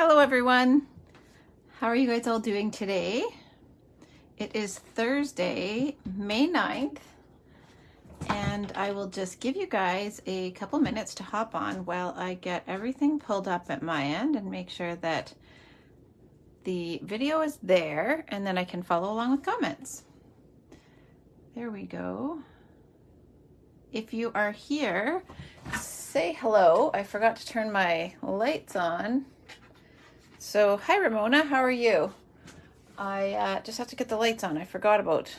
Hello everyone. How are you guys all doing today? It is Thursday, May 9th, and I will just give you guys a couple minutes to hop on while I get everything pulled up at my end and make sure that the video is there, and then I can follow along with comments. There we go. If you are here, say hello. I forgot to turn my lights on. So, hi Ramona, how are you? I just have to get the lights on. I forgot about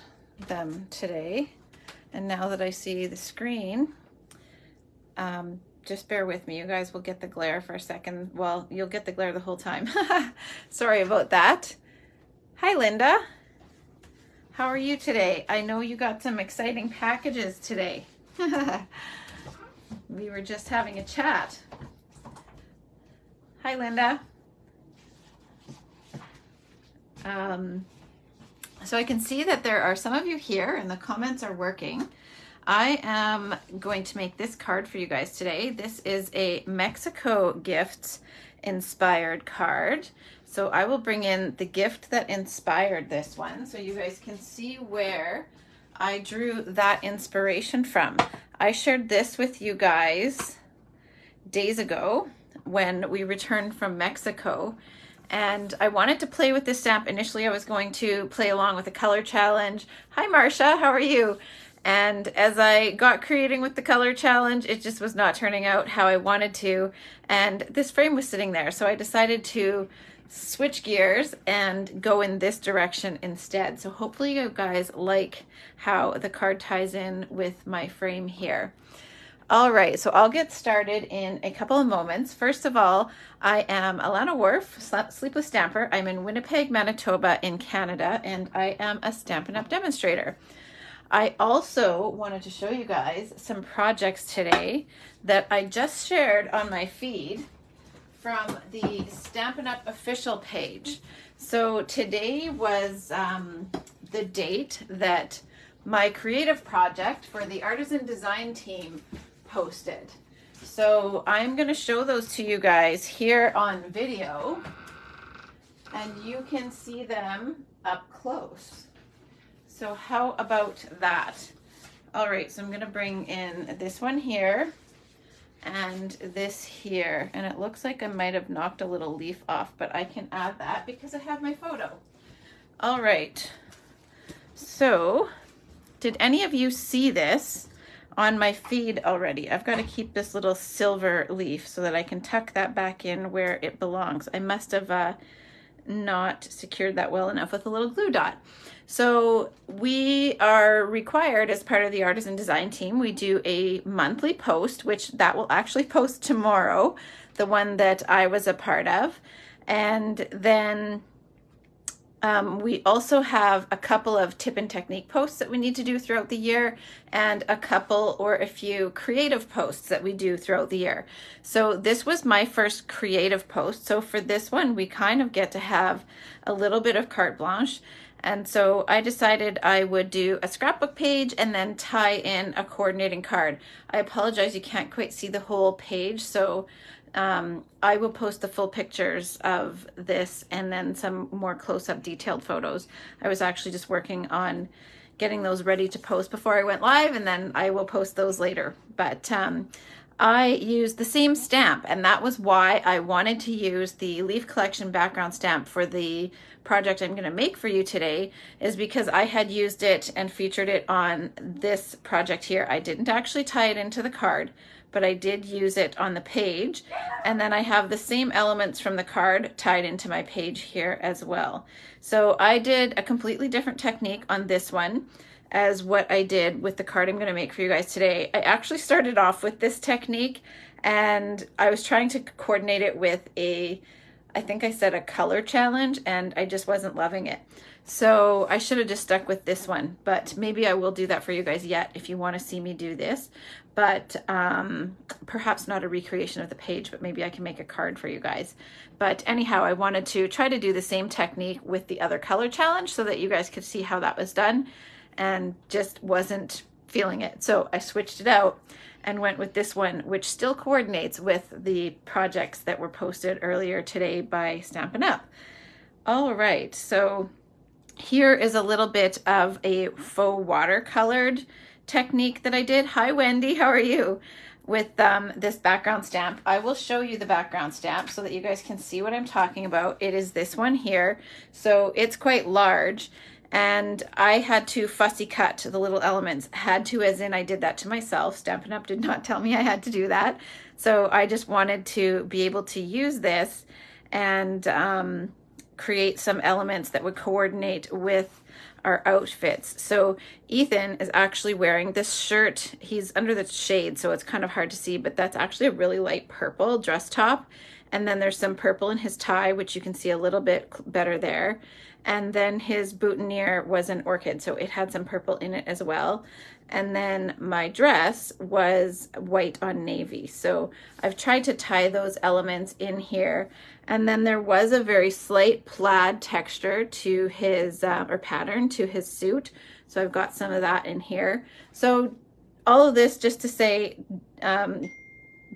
them today. And now that I see the screen, just bear with me. You guys will get the glare for a second. Well, you'll get the glare the whole time. Sorry about that. Hi Linda. How are you today? I know you got some exciting packages today. We were just having a chat. Hi Linda. So I can see that there are some of you here and the comments are working. I am going to make this card for you guys today. This is a Mexico Gifts inspired card. So I will bring in the gift that inspired this one so you guys can see where I drew that inspiration from. I shared this with you guys days ago when we returned from Mexico. And I wanted to play with this stamp. Initially, I was going to play along with the color challenge. Hi, Marcia, how are you? And as I got creating with the color challenge, it just was not turning out how I wanted to. And this frame was sitting there. So I decided to switch gears and go in this direction instead. So hopefully you guys like how the card ties in with my frame here. All right, so I'll get started in a couple of moments. First of all, I am Alana Worf, Sleepless Stamper. I'm in Winnipeg, Manitoba in Canada, and I am a Stampin' Up! Demonstrator. I also wanted to show you guys some projects today that I just shared on my feed from the Stampin' Up! Official page. So today was the date that my creative project for the Artisan Design team posted. So I'm going to show those to you guys here on video and you can see them up close. So how about that? All right, so I'm going to bring in this one here and this here, and it looks like I might have knocked a little leaf off, but I can add that because I have my photo. All right, so did any of you see this on my feed already? I've got to keep this little silver leaf so that I can tuck that back in where it belongs. I must have not secured that well enough with a little glue dot. So we are required as part of the Artisan Design team, we do a monthly post, which that will actually post tomorrow, the one that I was a part of. And then we also have a couple of tip and technique posts that we need to do throughout the year and a couple or a few creative posts that we do throughout the year. So this was my first creative post. So for this one, we kind of get to have a little bit of carte blanche. And so I decided I would do a scrapbook page and then tie in a coordinating card. I apologize, you can't quite see the whole page. So I will post the full pictures of this and then some more close-up detailed photos. I was actually just working on getting those ready to post before I went live, and then I will post those later. But I used the same stamp, and that was why I wanted to use the Leaf Collection background stamp for the project I'm going to make for you today, is because I had used it and featured it on this project here. I didn't actually tie it into the card, but I did use it on the page, and then I have the same elements from the card tied into my page here as well. So I did a completely different technique on this one as what I did with the card I'm going to make for you guys today. I actually started off with this technique and I was trying to coordinate it with I think I said a color challenge, and I just wasn't loving it. So I should have just stuck with this one, but maybe I will do that for you guys yet if you want to see me do this. But perhaps not a recreation of the page, but maybe I can make a card for you guys. But anyhow, I wanted to try to do the same technique with the other color challenge so that you guys could see how that was done, and just wasn't feeling it. So I switched it out. and went with this one, which still coordinates with the projects that were posted earlier today by Stampin' Up. All right, so here is a little bit of a faux watercolored technique that I did. Hi, Wendy, how are you? With this background stamp. I will show you the background stamp so that you guys can see what I'm talking about. It is this one here. So it's quite large, and I had to fussy cut the little elements. Had to as in I did that to myself. Stampin' Up! Did not tell me I had to do that. So I just wanted to be able to use this and create some elements that would coordinate with our outfits. So Ethan is actually wearing this shirt. He's under the shade, so it's kind of hard to see, but that's actually a really light purple dress top. And then there's some purple in his tie, which you can see a little bit better there. And then his boutonniere was an orchid, so it had some purple in it as well. And then my dress was white on navy. So I've tried to tie those elements in here. And then there was a very slight plaid texture to his, or pattern to his suit. So I've got some of that in here. So all of this just to say,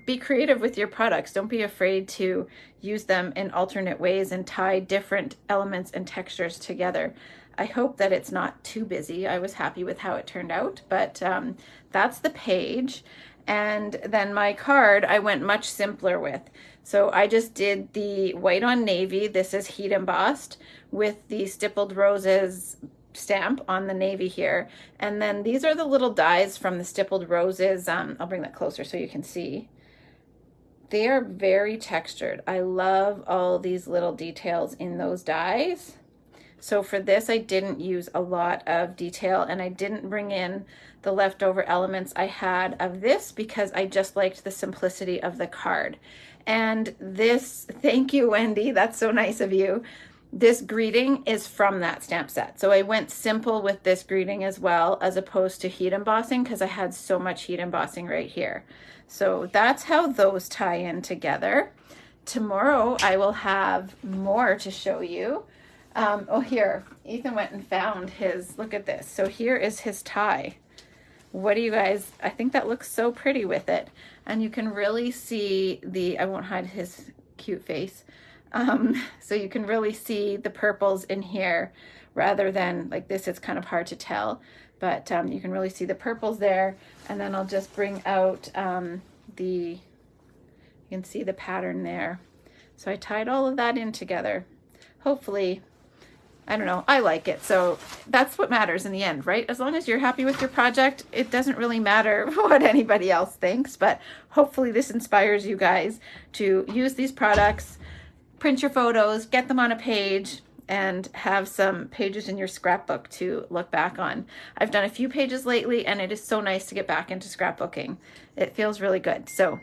be creative with your products. Don't be afraid to use them in alternate ways and tie different elements and textures together. I hope that it's not too busy. I was happy with how it turned out, but that's the page. And then my card, I went much simpler with. So I just did the white on navy. This is heat embossed with the Stippled Roses stamp on the navy here. And then these are the little dies from the Stippled Roses. I'll bring that closer so you can see. They are very textured. I love all these little details in those dies. So for this, I didn't use a lot of detail, and I didn't bring in the leftover elements I had of this because I just liked the simplicity of the card. And this, thank you, Wendy, that's so nice of you. This greeting is from that stamp set. So I went simple with this greeting as well, as opposed to heat embossing, because I had so much heat embossing right here. So that's how those tie in together. Tomorrow I will have more to show you. Oh, here, Ethan went and found his, look at this. So here is his tie. What do you guys, I think that looks so pretty with it. And you can really see the, I won't hide his cute face. So you can really see the purples in here rather than like this, it's kind of hard to tell, but you can really see the purples there. And then I'll just bring out you can see the pattern there. So I tied all of that in together. Hopefully, I don't know, I like it. So that's what matters in the end, right? As long as you're happy with your project, it doesn't really matter what anybody else thinks, but hopefully this inspires you guys to use these products, print your photos, get them on a page, and have some pages in your scrapbook to look back on. I've done a few pages lately, and it is so nice to get back into scrapbooking. It feels really good. So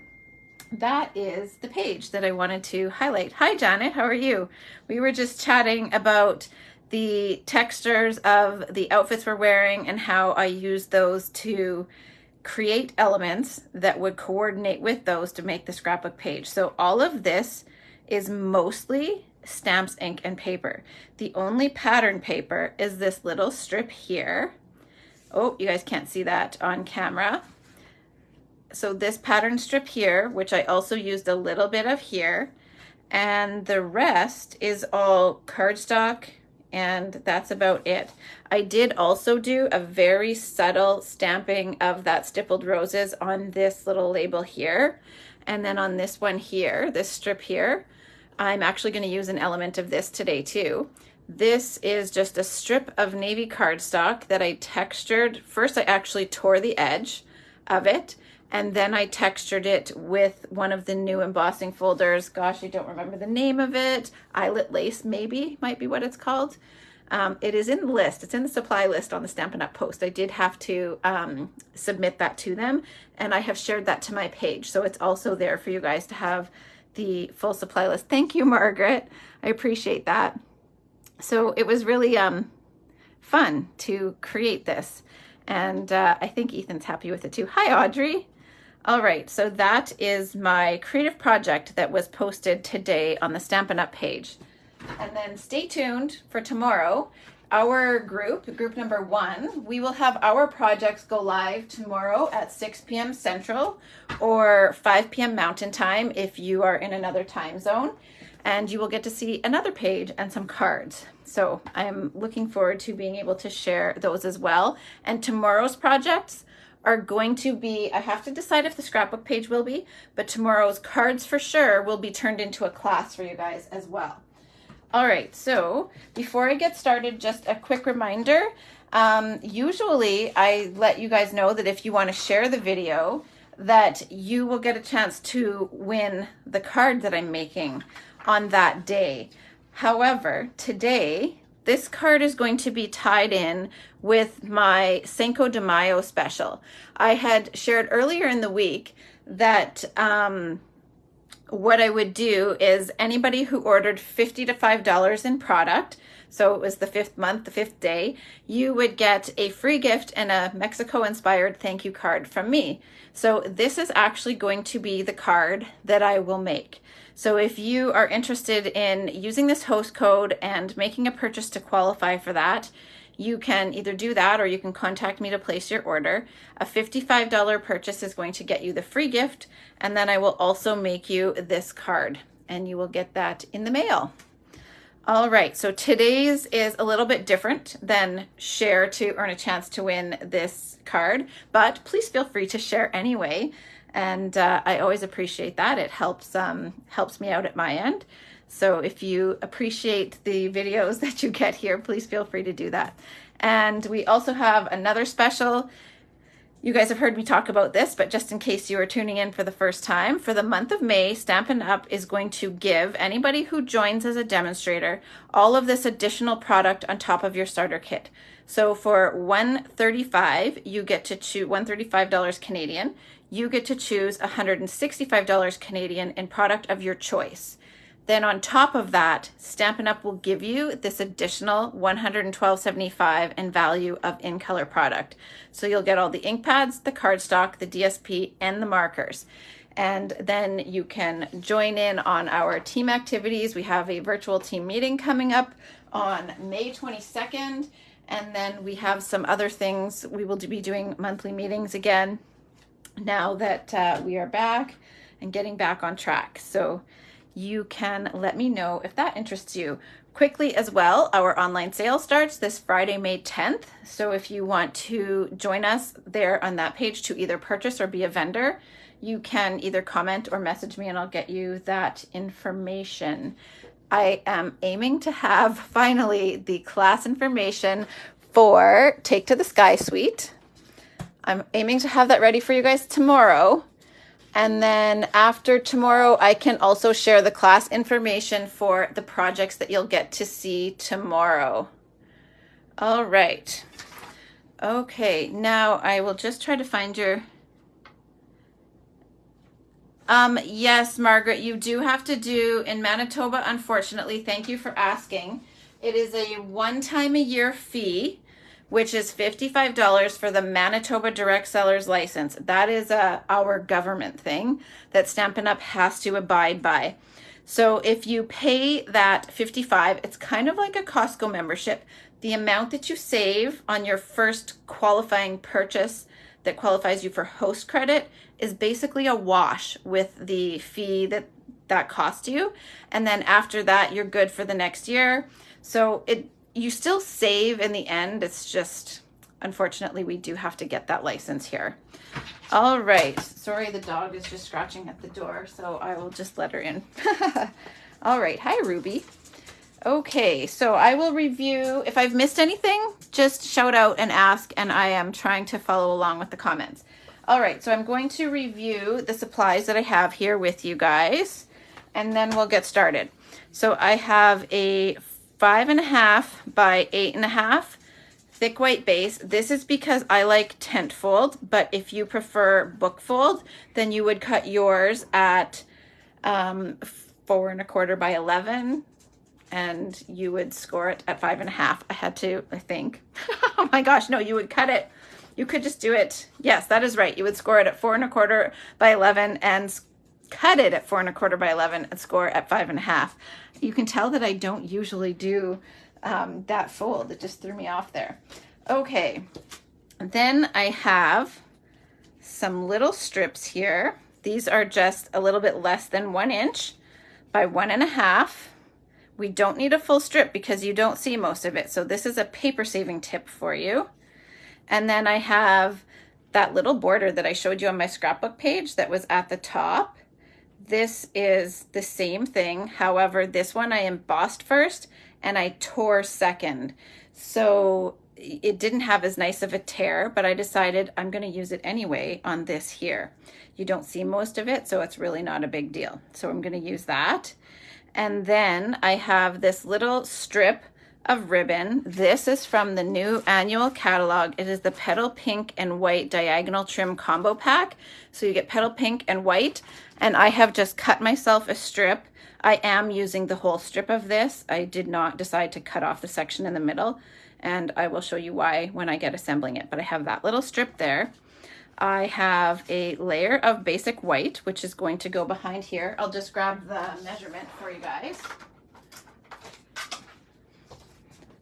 that is the page that I wanted to highlight. Hi, Janet, how are you? We were just chatting about the textures of the outfits we're wearing and how I use those to create elements that would coordinate with those to make the scrapbook page. So all of this is mostly stamps, ink, and paper. The only pattern paper is this little strip here. Oh, you guys can't see that on camera. So this pattern strip here, which I also used a little bit of here, and the rest is all cardstock, and that's about it. I did also do a very subtle stamping of that Stippled Roses on this little label here. And then on this one here, this strip here, I'm actually going to use an element of this today too. This is just a strip of navy cardstock that I textured. First, I actually tore the edge of it, and then I textured it with one of the new embossing folders. Gosh, I don't remember the name of it. Eyelet Lace, maybe, might be what it's called. It is in the list. It's in the supply list on the Stampin' Up! Post. I did have to submit that to them, and I have shared that to my page. So it's also there for you guys to have the full supply list. Thank you, Margaret. I appreciate that. So it was really fun to create this, and I think Ethan's happy with it too. Hi, Audrey. All right, so that is my creative project that was posted today on the Stampin' Up! Page. And then stay tuned for tomorrow. our group number 1, we will have our projects go live tomorrow at 6 p.m. Central or 5 p.m. Mountain Time if you are in another time zone. And you will get to see another page and some cards. So I'm looking forward to being able to share those as well. And tomorrow's projects are going to be, I have to decide if the scrapbook page will be, but tomorrow's cards for sure will be turned into a class for you guys as well. All right, so before I get started, just a quick reminder. Usually I let you guys know that if you want to share the video, that you will get a chance to win the card that I'm making on that day. However, today, this card is going to be tied in with my Cinco de Mayo special. I had shared earlier in the week that what I would do is anybody who ordered $50 to $5 in product, so it was the 5th month, the 5th day, you would get a free gift and a Mexico-inspired thank you card from me. So this is actually going to be the card that I will make. So if you are interested in using this host code and making a purchase to qualify for that, you can either do that or you can contact me to place your order. A $55 purchase is going to get you the free gift, and then I will also make you this card, and you will get that in the mail. All right, so today's is a little bit different than share to earn a chance to win this card, but please feel free to share anyway. And I always appreciate that. It helps me out at my end. So if you appreciate the videos that you get here, please feel free to do that. And we also have another special. You guys have heard me talk about this, but just in case you are tuning in for the first time, for the month of May, Stampin' Up! Is going to give anybody who joins as a demonstrator all of this additional product on top of your starter kit. So for $135, you get to choose $135 Canadian. You get to choose $165 Canadian in product of your choice. Then on top of that, Stampin' Up! Will give you this additional $112.75 in value of in-color product. So you'll get all the ink pads, the cardstock, the DSP, and the markers. And then you can join in on our team activities. We have a virtual team meeting coming up on May 22nd. And then we have some other things. We will be doing monthly meetings again now that we are back and getting back on track. So you can let me know if that interests you. Quickly as well, our online sale starts this Friday, May 10th. So if you want to join us there on that page to either purchase or be a vendor, you can either comment or message me and I'll get you that information. I am aiming to have finally the class information for Take to the Sky Suite. I'm aiming to have that ready for you guys tomorrow. And then after tomorrow, I can also share the class information for the projects that you'll get to see tomorrow. All right. Okay, now I will just try to find your... Yes, Margaret, you do have to do in Manitoba, unfortunately. Thank you for asking. It is a one-time-a-year fee, which is $55 for the Manitoba Direct Seller's License. That is our government thing that Stampin' Up! Has to abide by. So if you pay that $55, it's kind of like a Costco membership. The amount that you save on your first qualifying purchase that qualifies you for host credit is basically a wash with the fee that cost you. And then after that, you're good for the next year. So you still save in the end. It's just, unfortunately, we do have to get that license here. All right. Sorry, the dog is just scratching at the door, so I will just let her in. All right. Hi, Ruby. Okay, so I will review. If I've missed anything, just shout out and ask, and I am trying to follow along with the comments. All right, so I'm going to review the supplies that I have here with you guys, and then we'll get started. So I have a 5.5 by 8.5 thick white base. This is because I like tent fold, but if you prefer book fold, then you would cut yours at 4.25 by 11, and you would score it at 5.5. I had to, I think. Oh my gosh, no, you would cut it. You could just do it. Yes, that is right. You would score it at 4.25 by 11 and cut it at 4.25 by 11 and score at 5.5. You can tell that I don't usually do that fold. It just threw me off there. Okay, then I have some little strips here. These are just a little bit less than 1 inch by 1.5. We don't need a full strip because you don't see most of it. So this is a paper saving tip for you. And then I have that little border that I showed you on my scrapbook page that was at the top. This is the same thing. However, this one I embossed first and I tore second. So it didn't have as nice of a tear, but I decided I'm going to use it anyway on this here. You don't see most of it, so it's really not a big deal. So I'm going to use that. And then I have this little strip of ribbon. This is from the new annual catalog. It is the Petal Pink and White Diagonal Trim Combo Pack. So you get petal pink and white, and I have just cut myself a strip. I am using the whole strip of this. I did not decide to cut off the section in the middle, and I will show you why when I get assembling it. But I have that little strip there. I have a layer of basic white, which is going to go behind here. I'll just grab the measurement for you guys.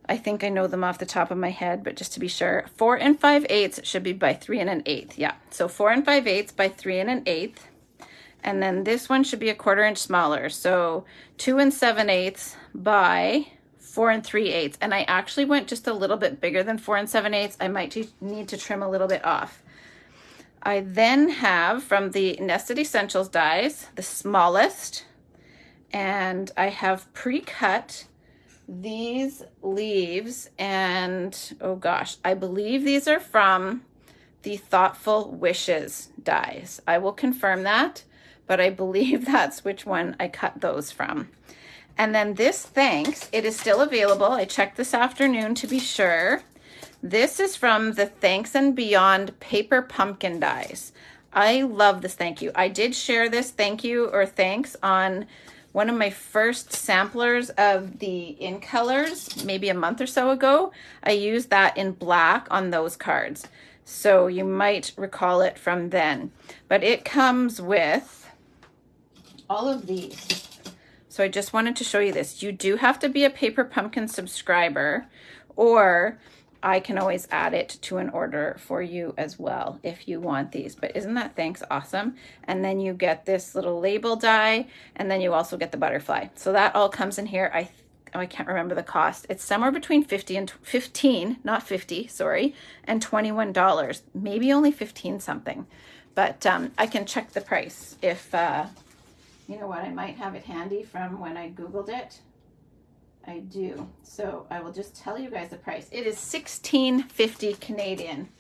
I think I know them off the top of my head, but just to be sure, 4 5/8 should be by 3 1/8. Yeah, so 4 5/8 by 3 1/8. And then this one should be a 1/4 inch smaller. So 2 7/8 by 4 3/8. And I actually went just a little bit bigger than 4 7/8. I might need to trim a little bit off. I then have from the Nested Essentials dies, the smallest, and I have pre-cut these leaves, and oh gosh, I believe these are from the Thoughtful Wishes dies. I will confirm that, but I believe that's which one I cut those from. And then this Thanks, it is still available. I checked this afternoon to be sure. This is from the Thanks and Beyond Paper Pumpkin dies. I love this thank you. I did share this thank you or thanks on one of my first samplers of the In Colors, maybe a month or so ago. I used that in black on those cards. So you might recall it from then. But it comes with all of these. So I just wanted to show you this. You do have to be a Paper Pumpkin subscriber, or I can always add it to an order for you as well if you want these. But isn't that Thanks awesome? And then you get this little label die, and then you also get the butterfly. So that all comes in here. I can't remember the cost. It's somewhere between $15 and $21. Maybe only 15 something. But I can check the price if, you know what, I might have it handy from when I Googled it. I do. So I will just tell you guys the price. It is $16.50 Canadian.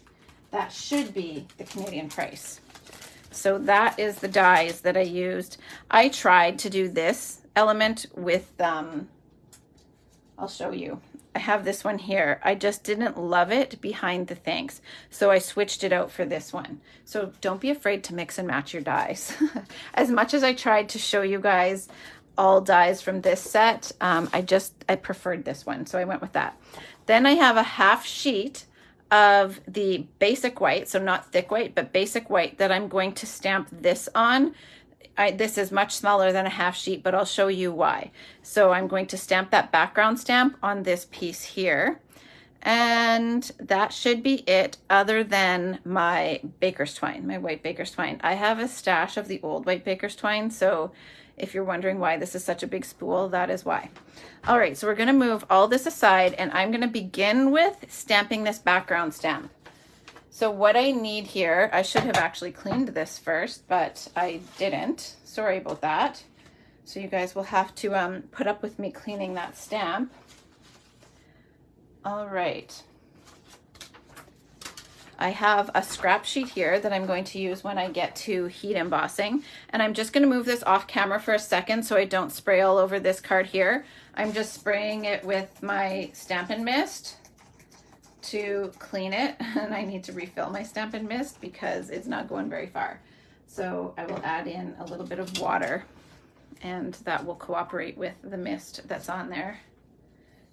That should be the Canadian price. So that is the dies that I used. I tried to do this element with, I'll show you. I have this one here. I just didn't love it behind the Thanks. So I switched it out for this one. So don't be afraid to mix and match your dies. As much as I tried to show you guys all dies from this set, I preferred this one, so I went with that. Then I have a half sheet of the basic white, so not thick white, but basic white that I'm going to stamp this on. This is much smaller than a half sheet, but I'll show you why. So I'm going to stamp that background stamp on this piece here. And that should be it, other than my baker's twine, my white baker's twine. I have a stash of the old white baker's twine, so if you're wondering why this is such a big spool, that is why. All right, so we're gonna move all this aside, and I'm gonna begin with stamping this background stamp. So what I need here, I should have actually cleaned this first, but I didn't. Sorry about that. So you guys will have to put up with me cleaning that stamp. All right. I have a scrap sheet here that I'm going to use when I get to heat embossing. And I'm just going to move this off camera for a second so I don't spray all over this card here. I'm just spraying it with my Stampin' Mist to clean it. And I need to refill my Stampin' Mist because it's not going very far. So I will add in a little bit of water, and that will cooperate with the mist that's on there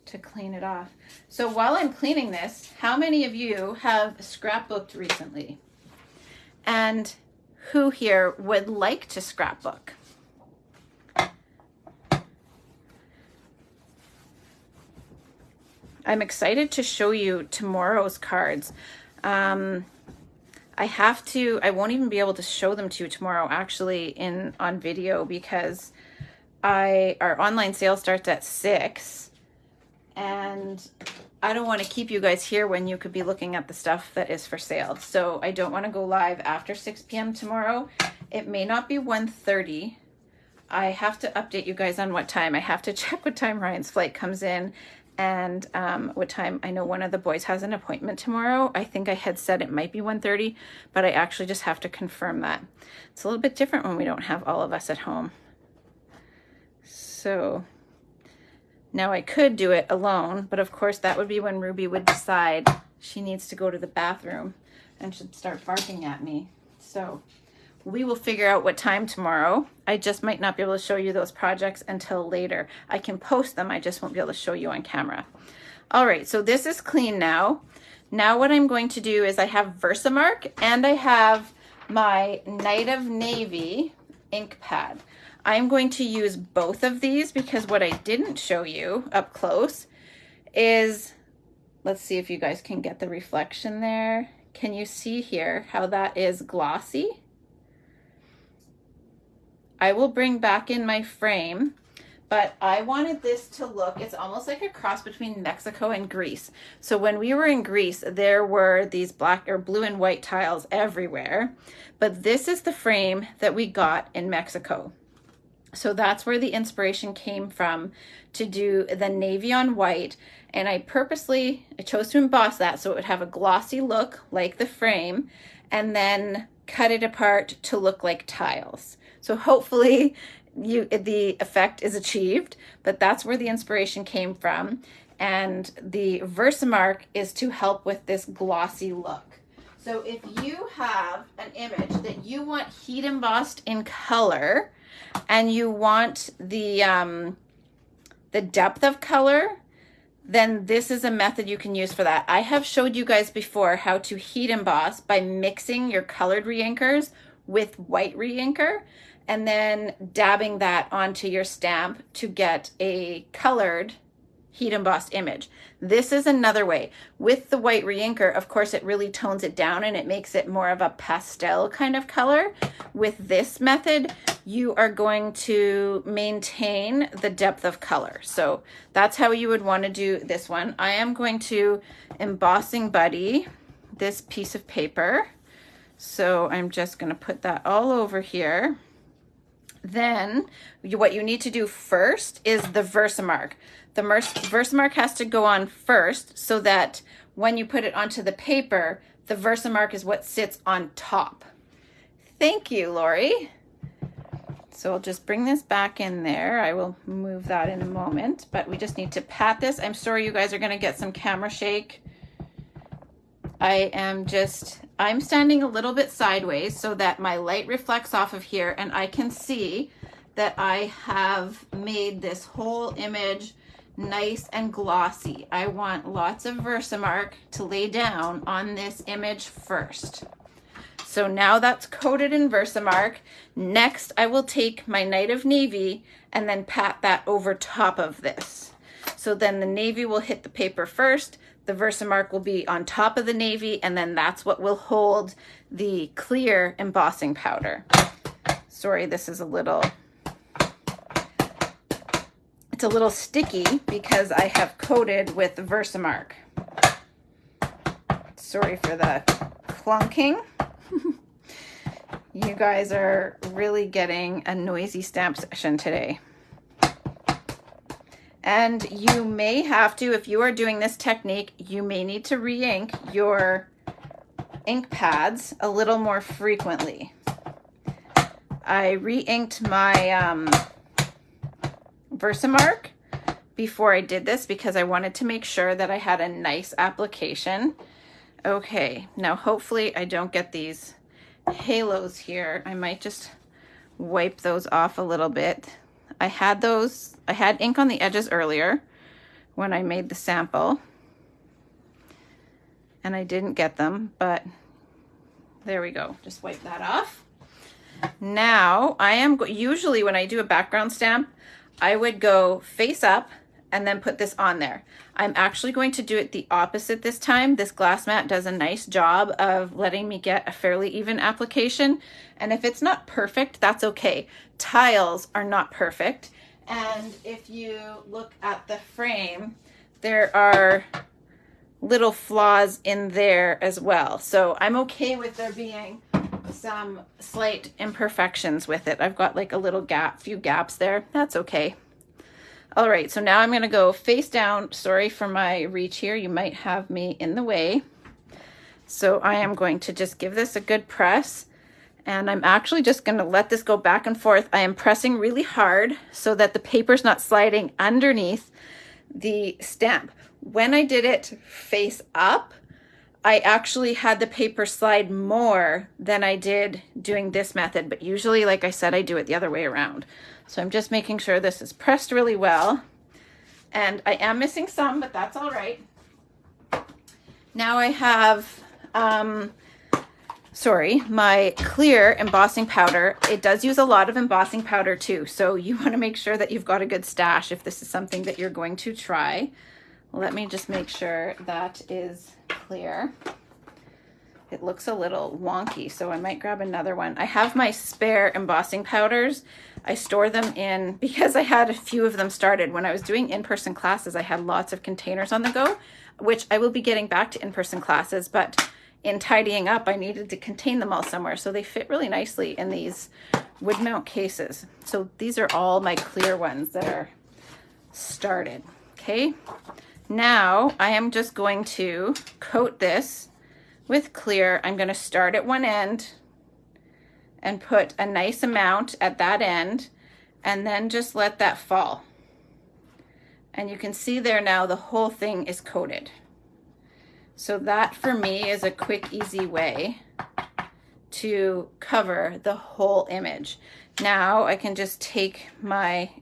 to clean it off. So while I'm cleaning this, how many of you have scrapbooked recently? And who here would like to scrapbook? I'm excited to show you tomorrow's cards. I won't even be able to show them to you tomorrow actually on video because our online sale starts at 6 and I don't want to keep you guys here when you could be looking at the stuff that is for sale. So I don't want to go live after 6 p.m. tomorrow. It may not be 1:30. I have to update you guys on what time. I have to check what time Ryan's flight comes in and what time. I know one of the boys has an appointment tomorrow. I think I had said it might be 1:30, but I actually just have to confirm that. It's a little bit different when we don't have all of us at home. So now I could do it alone, but of course that would be when Ruby would decide she needs to go to the bathroom and should start barking at me. So we will figure out what time tomorrow. I just might not be able to show you those projects until later. I can post them, I just won't be able to show you on camera. All right, so this is clean now. Now what I'm going to do is I have Versamark and I have my Night of Navy ink pad. I'm going to use both of these because what I didn't show you up close is, let's see if you guys can get the reflection there. Can you see here how that is glossy? I will bring back in my frame, but I wanted this to look, it's almost like a cross between Mexico and Greece. So when we were in Greece, there were these black or blue and white tiles everywhere, but this is the frame that we got in Mexico. So that's where the inspiration came from to do the navy on white. And I chose to emboss that so it would have a glossy look like the frame and then cut it apart to look like tiles. So hopefully the effect is achieved, but that's where the inspiration came from. And the Versamark is to help with this glossy look. So if you have an image that you want heat embossed in color and you want the depth of color, then this is a method you can use for that. I have showed you guys before how to heat emboss by mixing your colored reinkers with white reinker and then dabbing that onto your stamp to get a colored heat embossed image. This is another way. With the white reinker, of course, it really tones it down and it makes it more of a pastel kind of color. With this method, you are going to maintain the depth of color. So that's how you would want to do this one. I am going to Embossing Buddy this piece of paper. So I'm just going to put that all over here. Then what you need to do first is the Versamark. The Versamark has to go on first so that when you put it onto the paper, the Versamark is what sits on top. Thank you, Lori. So I'll just bring this back in there. I will move that in a moment, but we just need to pat this. I'm sorry you guys are going to get some camera shake. I'm standing a little bit sideways so that my light reflects off of here and I can see that I have made this whole image nice and glossy. I want lots of Versamark to lay down on this image first. So now that's coated in Versamark. Next, I will take my Night of Navy and then pat that over top of this. So then the navy will hit the paper first, the Versamark will be on top of the navy, and then that's what will hold the clear embossing powder. Sorry, this is it's a little sticky because I have coated with the Versamark. Sorry for the clunking. You guys are really getting a noisy stamp session today. And you may have to, if you are doing this technique, you may need to re-ink your ink pads a little more frequently. I re-inked my Versamark before I did this because I wanted to make sure that I had a nice application. Okay, now hopefully I don't get these halos here. I might just wipe those off a little bit. I had ink on the edges earlier when I made the sample and I didn't get them, but there we go. Just wipe that off. Now usually when I do a background stamp, I would go face up and then put this on there. I'm actually going to do it the opposite this time. This glass mat does a nice job of letting me get a fairly even application. And if it's not perfect, that's okay. Tiles are not perfect. And if you look at the frame, there are little flaws in there as well. So I'm okay with there being some slight imperfections with it. I've got like a little few gaps there. That's okay. All right, so now I'm gonna go face down. Sorry for my reach here. You might have me in the way. So I am going to just give this a good press, and I'm actually just gonna let this go back and forth. I am pressing really hard so that the paper's not sliding underneath the stamp. When I did it face up, I actually had the paper slide more than I did doing this method, but usually, like I said, I do it the other way around. So I'm just making sure this is pressed really well. And I am missing some, but that's all right. Now I have, my clear embossing powder. It does use a lot of embossing powder too. So you want to make sure that you've got a good stash if this is something that you're going to try. Let me just make sure that is clear. It looks a little wonky, so I might grab another one. I have my spare embossing powders. I store them in, because I had a few of them started. When I was doing in-person classes, I had lots of containers on the go, which I will be getting back to in-person classes, but in tidying up, I needed to contain them all somewhere. So they fit really nicely in these wood mount cases. So these are all my clear ones that are started, okay? Now I am just going to coat this with clear. I'm going to start at one end and put a nice amount at that end, and then just let that fall. And you can see there now the whole thing is coated. So that for me is a quick, easy way to cover the whole image. Now I can just take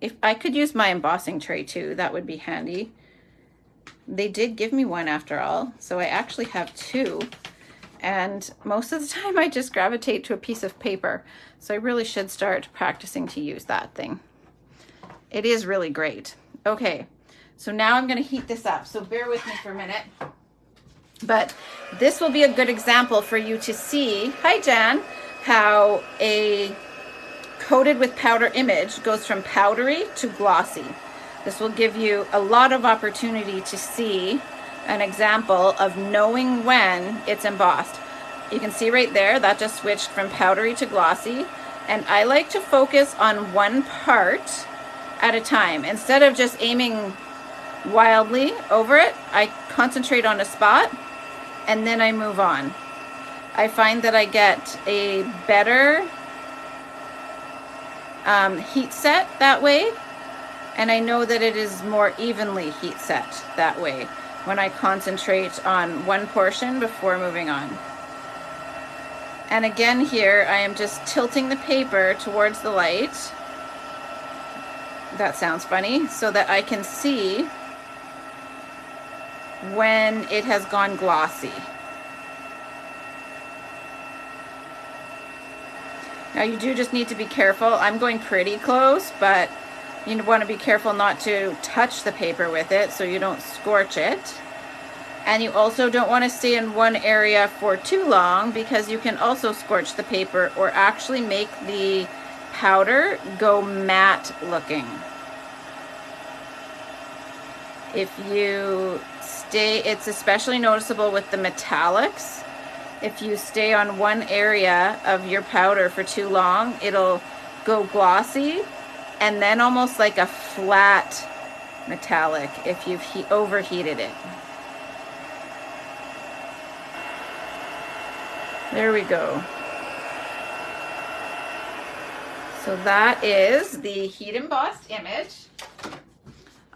if I could use my embossing tray too, that would be handy. They did give me one after all, so I actually have two. And most of the time I just gravitate to a piece of paper. So I really should start practicing to use that thing. It is really great. Okay, so now I'm gonna heat this up. So bear with me for a minute. But this will be a good example for you to see, hi Jan, how a coated with powder image goes from powdery to glossy. This will give you a lot of opportunity to see an example of knowing when it's embossed. You can see right there, that just switched from powdery to glossy. And I like to focus on one part at a time. Instead of just aiming wildly over it, I concentrate on a spot and then I move on. I find that I get a better heat set that way. And I know that it is more evenly heat set that way when I concentrate on one portion before moving on. And again here, I am just tilting the paper towards the light. That sounds funny, so that I can see when it has gone glossy. Now you do just need to be careful. I'm going pretty close, but you want to be careful not to touch the paper with it so you don't scorch it. And you also don't want to stay in one area for too long, because you can also scorch the paper or actually make the powder go matte looking. If you stay, it's especially noticeable with the metallics. If you stay on one area of your powder for too long, it'll go glossy and then almost like a flat metallic if you've overheated it. There we go. So that is the heat embossed image.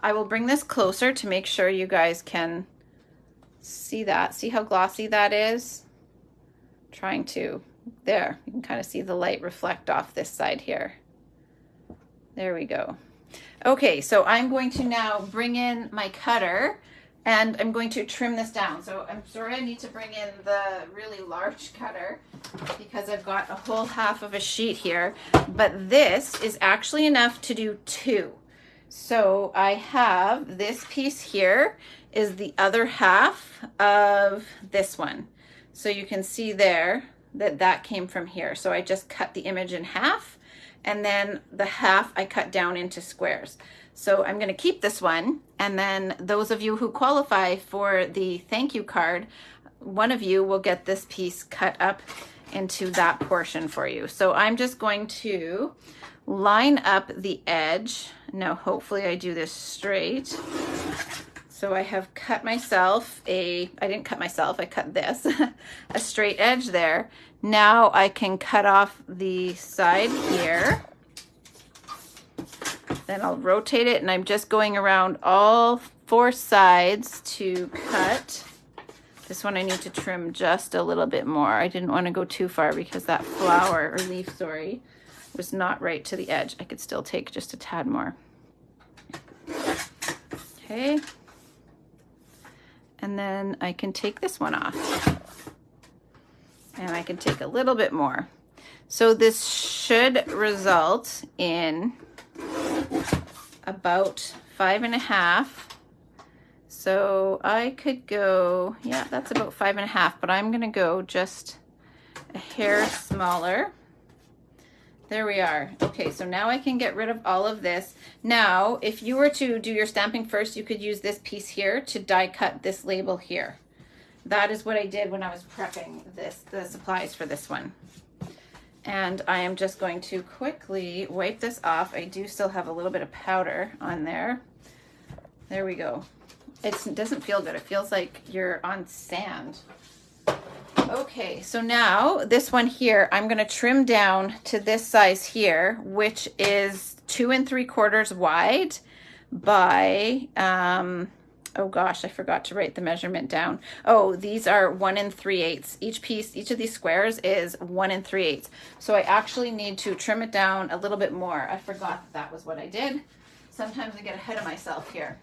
I will bring this closer to make sure you guys can see that. See how glossy that is? Trying to, there, you can kind of see the light reflect off this side here. There we go. Okay, so I'm going to now bring in my cutter and I'm going to trim this down. So I'm sorry, I need to bring in the really large cutter because I've got a whole half of a sheet here, but this is actually enough to do two. So I have this piece here is the other half of this one. So you can see there that that came from here. So I just cut the image in half, and then the half I cut down into squares. So I'm going to keep this one, and then those of you who qualify for the thank you card, one of you will get this piece cut up into that portion for you. So I'm just going to line up the edge. Now hopefully I do this straight. So I have cut myself I cut this, a straight edge there. Now I can cut off the side here. Then I'll rotate it, and I'm just going around all 4 sides to cut. This one I need to trim just a little bit more. I didn't want to go too far because that flower, or leaf, sorry, was not right to the edge. I could still take just a tad more. Okay. And then I can take this one off. And I can take a little bit more. So this should result in about 5.5. So I could go, yeah, that's about 5.5, but I'm gonna go just a hair smaller. There we are. Okay, so now I can get rid of all of this. Now, if you were to do your stamping first, you could use this piece here to die cut this label here. That is what I did when I was prepping the supplies for this one. And I am just going to quickly wipe this off. I do still have a little bit of powder on there. There we go. It doesn't feel good. It feels like you're on sand. Okay, so now this one here, I'm going to trim down to this size here, which is 2 3/4 wide by, oh gosh, I forgot to write the measurement down. Oh, these are 1 3/8. Each piece, each of these squares is 1 3/8. So I actually need to trim it down a little bit more. I forgot that was what I did. Sometimes I get ahead of myself here.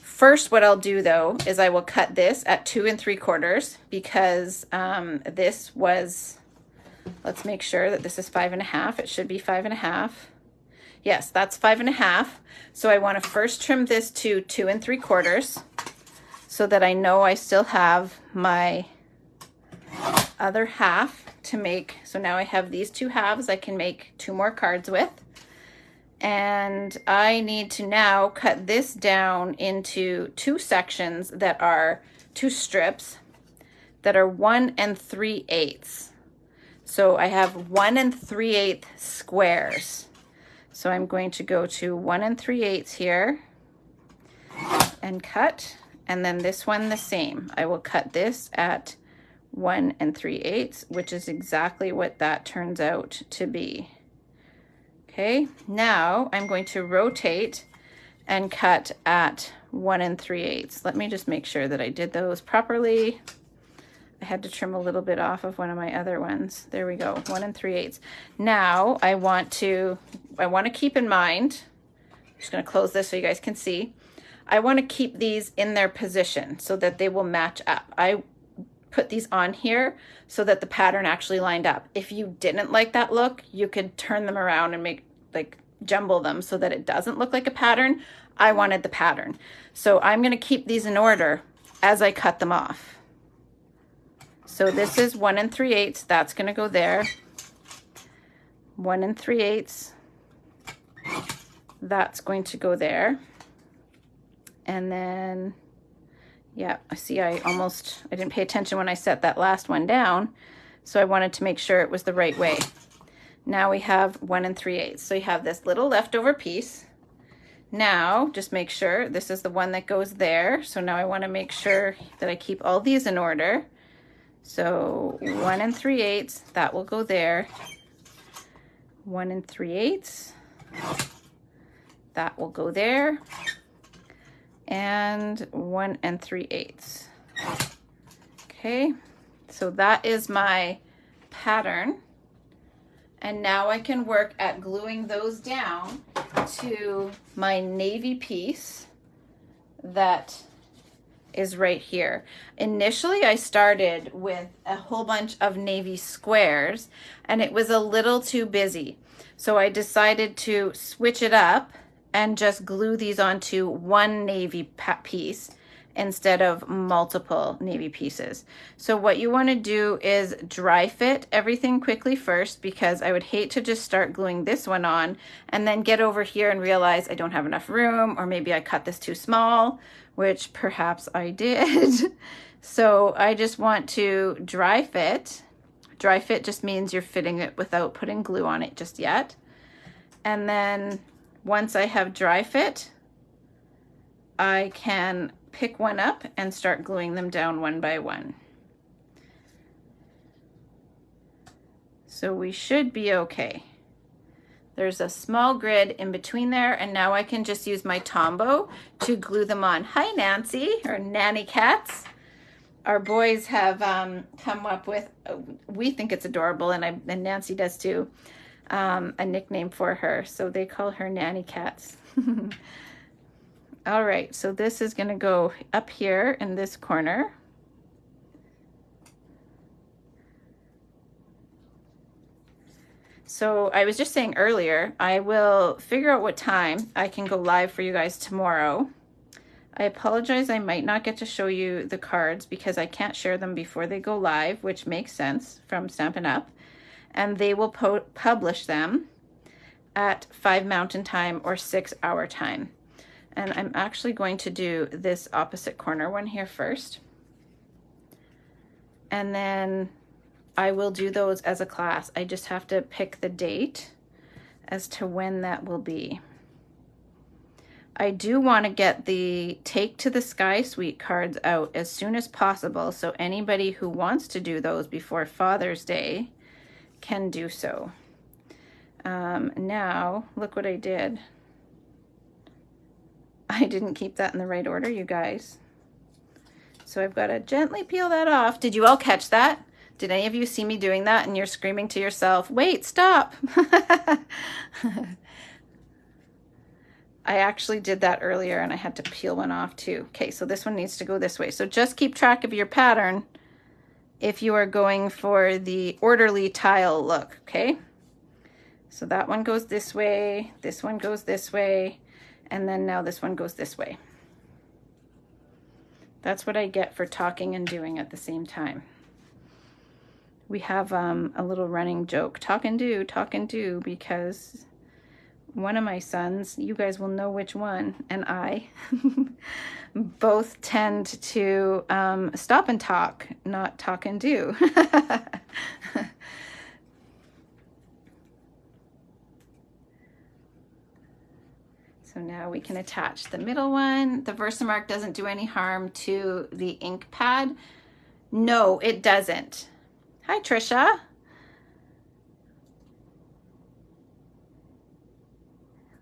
First, what I'll do though is I will cut this at 2 3/4 because this was, let's make sure that this is 5.5. It should be 5.5. Yes, that's 5.5. So I want to first trim this to 2 3/4 so that I know I still have my other half to make. So now I have these 2 halves I can make 2 more cards with. And I need to now cut this down into 2 sections that are 2 strips that are 1 3/8. So I have 1 3/8 squares. So I'm going to go to 1 3/8 here and cut, and then this one the same. I will cut this at 1 3/8, which is exactly what that turns out to be. Okay, now I'm going to rotate and cut at 1 3/8. Let me just make sure that I did those properly. I had to trim a little bit off of one of my other ones. There we go, 1 3/8. Now I want to keep in mind, I'm just gonna close this so you guys can see. I want to keep these in their position so that they will match up. I put these on here so that the pattern actually lined up. If you didn't like that look, you could turn them around and make, like, jumble them so that it doesn't look like a pattern. I wanted the pattern. So I'm going to keep these in order as I cut them off. So this is 1 3/8. That's going to go there. 1 3/8. That's going to go there. And then, yeah, I see I didn't pay attention when I set that last one down. So I wanted to make sure it was the right way. Now we have 1 3/8. So you have this little leftover piece. Now just make sure this is the one that goes there. So now I want to make sure that I keep all these in order. So 1 3/8, that will go there. 1 3/8, that will go there. And 1 3/8. Okay, so that is my pattern. And now I can work at gluing those down to my navy piece that is right here. Initially, I started with a whole bunch of navy squares and it was a little too busy. So I decided to switch it up and just glue these onto one navy piece instead of multiple navy pieces. So what you want to do is dry fit everything quickly first, because I would hate to just start gluing this one on and then get over here and realize I don't have enough room, or maybe I cut this too small, which perhaps I did. So I just want to dry fit. Dry fit just means you're fitting it without putting glue on it just yet. And then once I have dry fit, I can pick one up and start gluing them down one by one. So we should be okay. There's a small grid in between there, and now I can just use my Tombow to glue them on. Hi, Nancy, or Nanny Cats. Our boys have come up with, we think it's adorable, and Nancy does too, a nickname for her. So they call her Nanny Cats. All right, so this is gonna go up here in this corner. So I was just saying earlier, I will figure out what time I can go live for you guys tomorrow. I apologize, I might not get to show you the cards because I can't share them before they go live, which makes sense from Stampin' Up. And they will publish them at 5 Mountain Time or 6 our time. And I'm actually going to do this opposite corner one here first. And then I will do those as a class. I just have to pick the date as to when that will be. I do want to get the Take to the Sky Suite cards out as soon as possible, so anybody who wants to do those before Father's Day can do so. Now, look what I did. I didn't keep that in the right order, you guys. So I've got to gently peel that off. Did you all catch that? Did any of you see me doing that and you're screaming to yourself, wait, stop? I actually did that earlier and I had to peel one off too. Okay, so this one needs to go this way. So just keep track of your pattern if you are going for the orderly tile look, okay? So that one goes this way, this one goes this way, and then now this one goes this way. That's what I get for talking and doing at the same time. We have a little running joke, talk and do, because one of my sons, you guys will know which one, and I both tend to stop and talk, not talk and do. So now we can attach the middle one. The Versamark doesn't do any harm to the ink pad. No, it doesn't. Hi, Trisha.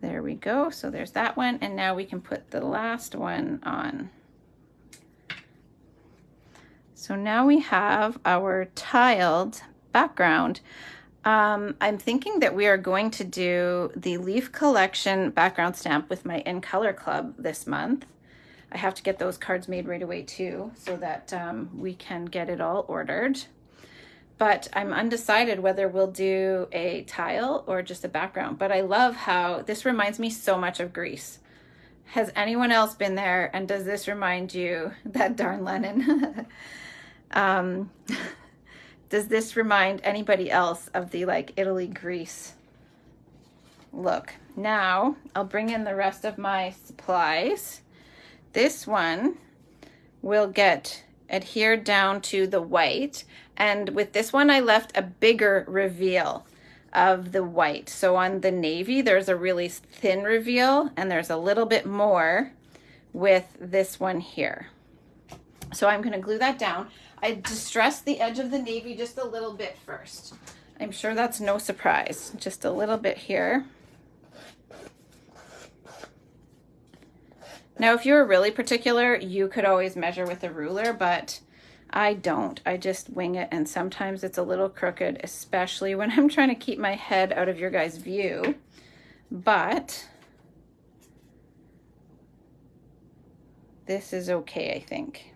There we go. So there's that one. And now we can put the last one on. So now we have our tiled background. I'm thinking that we are going to do the Leaf Collection background stamp with my In Color Club this month. I have to get those cards made right away too, so that we can get it all ordered. But I'm undecided whether we'll do a tile or just a background. But I love how this reminds me so much of Grease. Has anyone else been there, and does this remind you, that darn Lennon? Does this remind anybody else of the like Italy Grease look? Now I'll bring in the rest of my supplies. This one will get adhered down to the white, and with this one I left a bigger reveal of the white. So on the navy there's a really thin reveal, and there's a little bit more with this one here. So I'm going to glue that down. I distressed the edge of the navy just a little bit first. I'm sure that's no surprise. Just a little bit here. Now, if you were really particular, you could always measure with a ruler, but I don't. I just wing it, and sometimes it's a little crooked, especially when I'm trying to keep my head out of your guys' view. But this is okay, I think.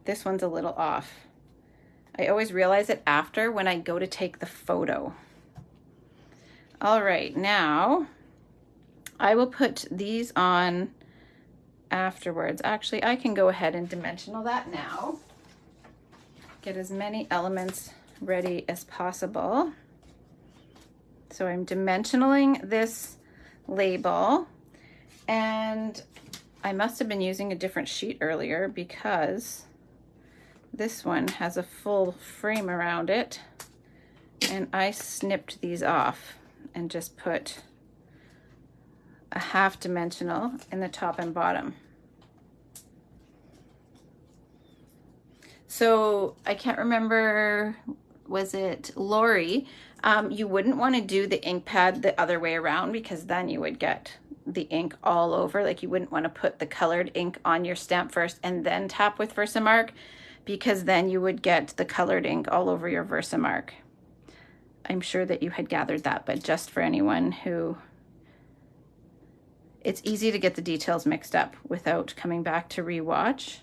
This one's a little off. I always realize it after when I go to take the photo. All right, now I will put these on afterwards. Actually, I can go ahead and dimensional that now. Get as many elements ready as possible. So I'm dimensionaling this label, and I must have been using a different sheet earlier because this one has a full frame around it, and I snipped these off and just put a half dimensional in the top and bottom. So I can't remember, was it Lori? You wouldn't want to do the ink pad the other way around, because then you would get the ink all over. Like, you wouldn't want to put the colored ink on your stamp first and then tap with Versamark, because then you would get the colored ink all over your Versamark. I'm sure that you had gathered that, but just for anyone who, it's easy to get the details mixed up without coming back to rewatch.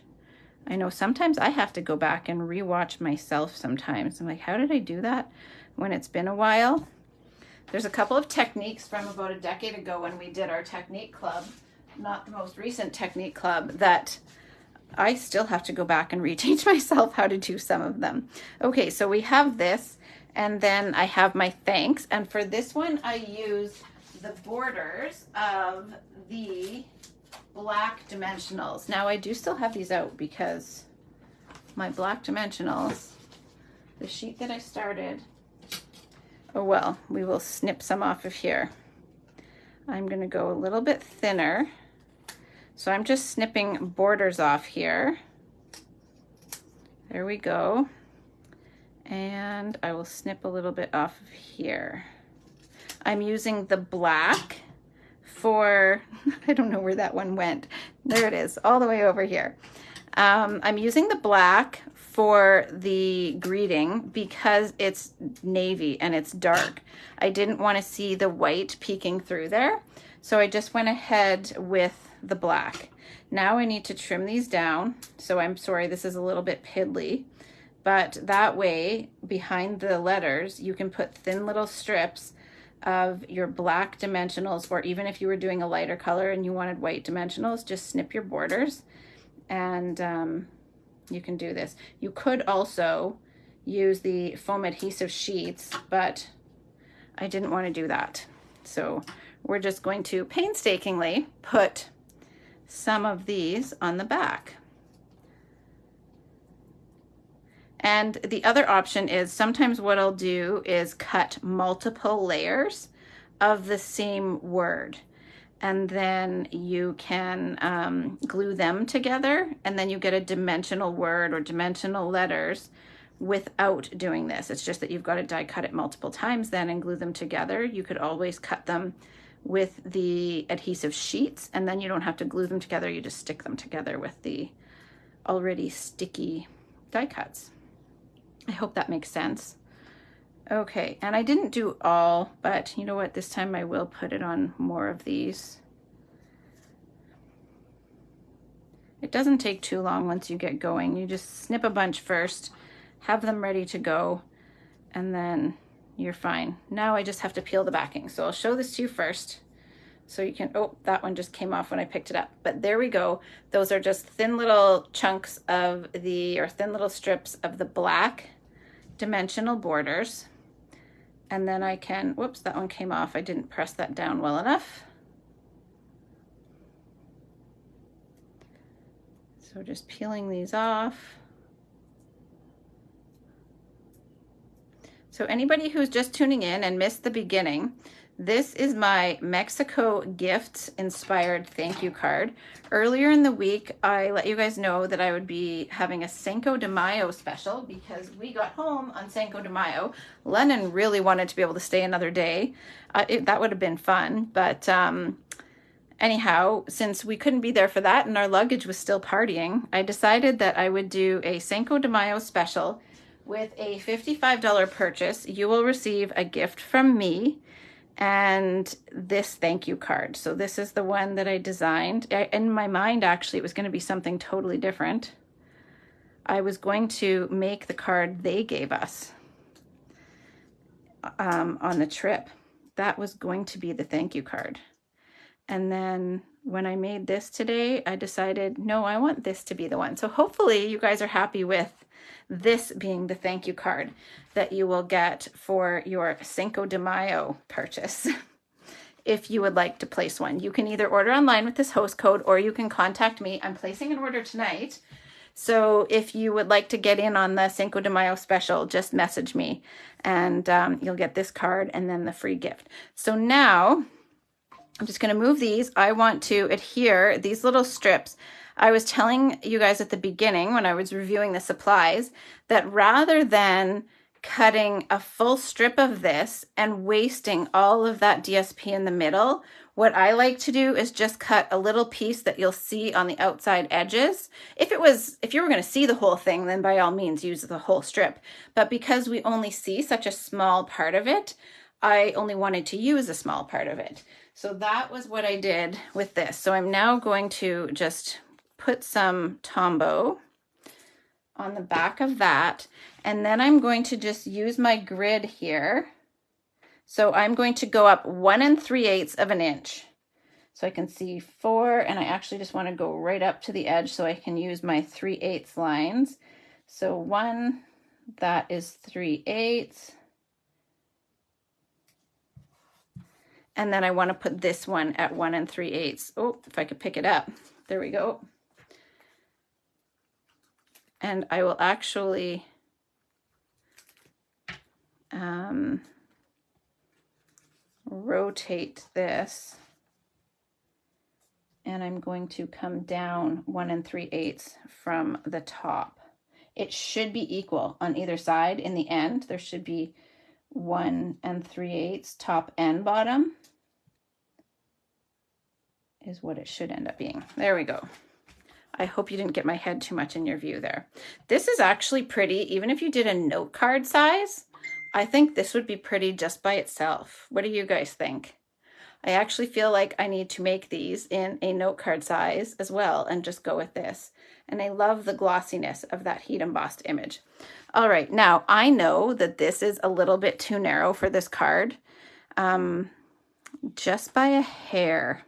I know sometimes I have to go back and rewatch myself sometimes. I'm like, how did I do that when it's been a while? There's a couple of techniques from about a decade ago when we did our technique club, not the most recent technique club, that I still have to go back and reteach myself how to do some of them. Okay, so we have this, and then I have my thanks. And for this one, I use the borders of the black dimensionals. Now I do still have these out because my black dimensionals, the sheet that I started, oh well, we will snip some off of here. I'm going to go a little bit thinner. So I'm just snipping borders off here. There we go. And I will snip a little bit off of here. I'm using the black for, I don't know where that one went. There it is, all the way over here. I'm using the black for the greeting because it's navy and it's dark. I didn't want to see the white peeking through there, so I just went ahead with the black. Now I need to trim these down, so I'm sorry this is a little bit piddly, but that way behind the letters you can put thin little strips of your black dimensionals, or even if you were doing a lighter color and you wanted white dimensionals, just snip your borders and you can do this. You could also use the foam adhesive sheets, but I didn't want to do that. So we're just going to painstakingly put some of these on the back. And the other option is sometimes what I'll do is cut multiple layers of the same word, and then you can glue them together, and then you get a dimensional word or dimensional letters without doing this. It's just that you've got to die cut it multiple times then and glue them together. You could always cut them with the adhesive sheets, and then you don't have to glue them together. You just stick them together with the already sticky die cuts. I hope that makes sense. Okay, and I didn't do all, but you know what? This time I will put it on more of these. It doesn't take too long once you get going. You just snip a bunch first, have them ready to go, and then you're fine. Now I just have to peel the backing. So I'll show this to you first. So you can, oh, that one just came off when I picked it up. But there we go. Those are just thin little chunks of the, or thin little strips of the black dimensional borders. And then I can, whoops, that one came off. I didn't press that down well enough. So just peeling these off. So anybody who's just tuning in and missed the beginning, this is my Mexico Gifts inspired thank you card. Earlier in the week, I let you guys know that I would be having a Cinco de Mayo special because we got home on Cinco de Mayo. Lennon really wanted to be able to stay another day. That would have been fun, but anyhow, since we couldn't be there for that and our luggage was still partying, I decided that I would do a Cinco de Mayo special. With a $55 purchase, you will receive a gift from me and this thank you card. So this is the one that I designed. In my mind, actually, it was going to be something totally different. I was going to make the card they gave us on the trip. That was going to be the thank you card. And then when I made this today, I decided, no, I want this to be the one. So hopefully you guys are happy with this being the thank you card that you will get for your Cinco de Mayo purchase. If you would like to place one, you can either order online with this host code or you can contact me. I'm placing an order tonight. So if you would like to get in on the Cinco de Mayo special, just message me and you'll get this card and then the free gift. So now I'm just going to move these. I want to adhere these little strips. I was telling you guys at the beginning when I was reviewing the supplies that rather than cutting a full strip of this and wasting all of that DSP in the middle, what I like to do is just cut a little piece that you'll see on the outside edges. If you were going to see the whole thing, then by all means use the whole strip. But because we only see such a small part of it, I only wanted to use a small part of it. So that was what I did with this. So I'm now going to just put some Tombow on the back of that. And then I'm going to just use my grid here. So I'm going to go up 1 3/8 of an inch. So I can see 4, and I actually just want to go right up to the edge so I can use my 3/8 lines. So 1, that is 3/8. And then I want to put this one at 1 3/8. Oh, if I could pick it up. There we go. And I will actually rotate this. And I'm going to come down 1 3/8 from the top. It should be equal on either side in the end. There should be 1 3/8 top and bottom is what it should end up being. There we go. I hope you didn't get my head too much in your view there. This is actually pretty, even if you did a note card size, I think this would be pretty just by itself. What do you guys think? I actually feel like I need to make these in a note card size as well and just go with this. And I love the glossiness of that heat embossed image. All right, now I know that this is a little bit too narrow for this card, just by a hair.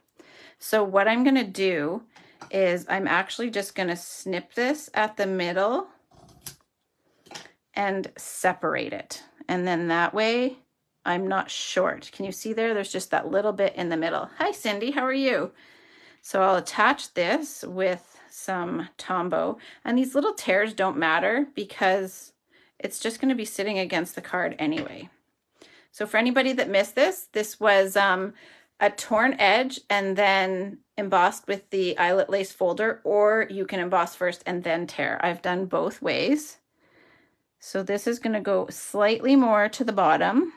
So what I'm gonna do is I'm actually just gonna snip this at the middle and separate it. And then that way I'm not short. Can you see there? There's just that little bit in the middle. Hi, Cindy, how are you? So I'll attach this with some Tombow. And these little tears don't matter because it's just gonna be sitting against the card anyway. So for anybody that missed this, this was a torn edge and then embossed with the eyelet lace folder, or you can emboss first and then tear. I've done both ways. So this is going to go slightly more to the bottom.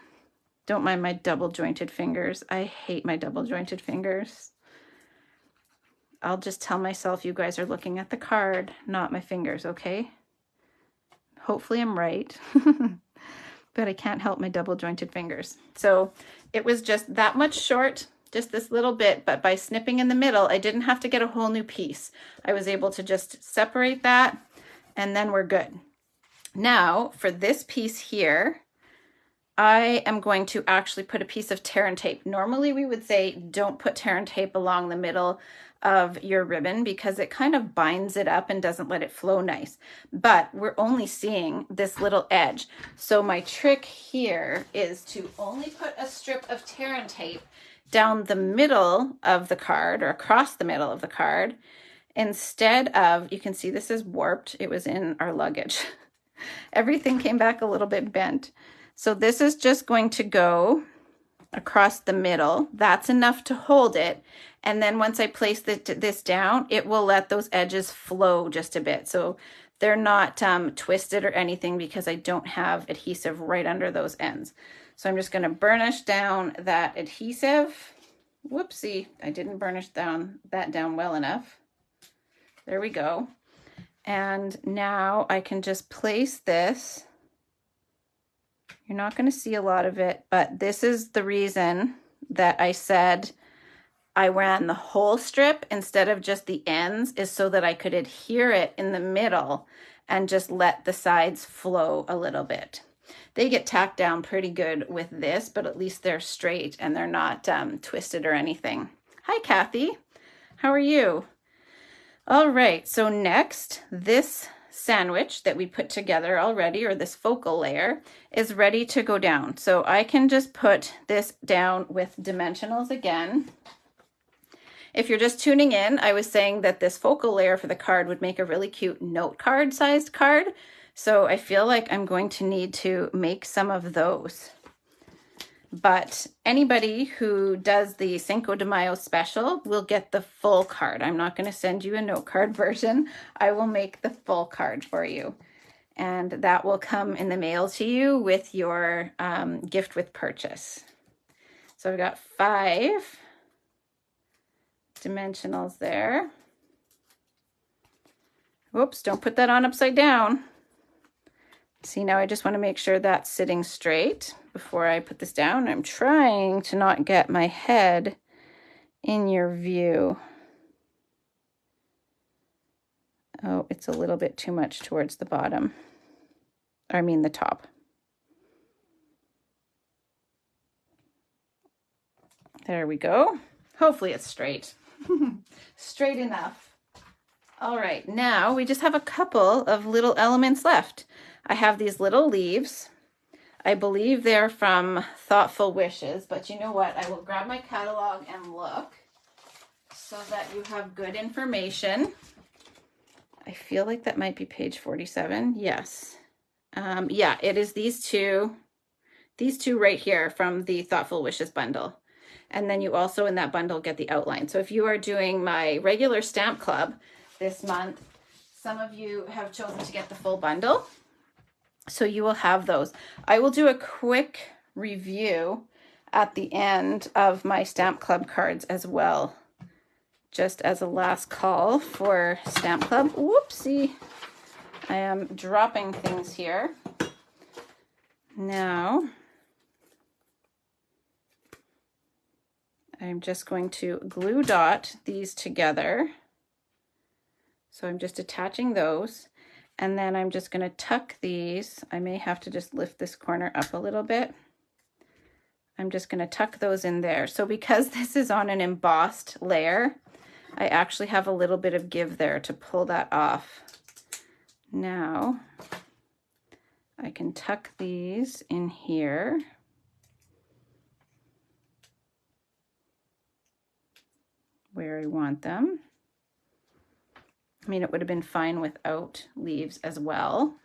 Don't mind my double jointed fingers. I hate my double jointed fingers. I'll just tell myself you guys are looking at the card, not my fingers, okay? Hopefully I'm right. But I can't help my double jointed fingers. So it was just that much short, just this little bit, but by snipping in the middle, I didn't have to get a whole new piece. I was able to just separate that and then we're good. Now for this piece here, I am going to actually put a piece of tear and tape. Normally we would say don't put tear and tape along the middle of your ribbon because it kind of binds it up and doesn't let it flow nice. But we're only seeing this little edge. So my trick here is to only put a strip of tear and tape down the middle of the card or across the middle of the card instead of, you can see this is warped. It was in our luggage. Everything came back a little bit bent. So this is just going to go across the middle. That's enough to hold it. And then once I place this down, it will let those edges flow just a bit. So they're not twisted or anything because I don't have adhesive right under those ends. So I'm just going to burnish down that adhesive. Whoopsie, I didn't burnish that down well enough. There we go. And now I can just place this. You're not going to see a lot of it, but this is the reason that I said I ran the whole strip instead of just the ends, is so that I could adhere it in the middle and just let the sides flow a little bit. They get tacked down pretty good with this, but at least they're straight and they're not twisted or anything. Hi, Kathy. How are you? All right, so next, this sandwich that we put together already, or this focal layer, is ready to go down. So I can just put this down with dimensionals again. If you're just tuning in, I was saying that this focal layer for the card would make a really cute note card sized card. So I feel like I'm going to need to make some of those. But anybody who does the Cinco de Mayo special will get the full card. I'm not going to send you a note card version. I will make the full card for you. And that will come in the mail to you with your gift with purchase. So I've got 5 dimensionals there. Whoops, don't put that on upside down. See, now I just want to make sure that's sitting straight before I put this down. I'm trying to not get my head in your view. Oh, it's a little bit too much towards the bottom. I mean the top. There we go. Hopefully it's straight. Straight enough. All right, now we just have a couple of little elements left. I have these little leaves. I believe they're from Thoughtful Wishes, but you know what? I will grab my catalog and look so that you have good information. I feel like that might be page 47. Yes. Yeah, it is these two right here from the Thoughtful Wishes bundle. And then you also in that bundle get the outline. So if you are doing my regular stamp club this month, some of you have chosen to get the full bundle. So you will have those. I will do a quick review at the end of my stamp club cards as well, just as a last call for stamp club. Whoopsie. I am dropping things here. Now, I'm just going to glue dot these together. So I'm just attaching those, and then I'm just going to tuck these. I may have to just lift this corner up a little bit. I'm just going to tuck those in there. So because this is on an embossed layer, I actually have a little bit of give there to pull that off. Now, I can tuck these in here. Where I want them. I mean, it would have been fine without leaves as well.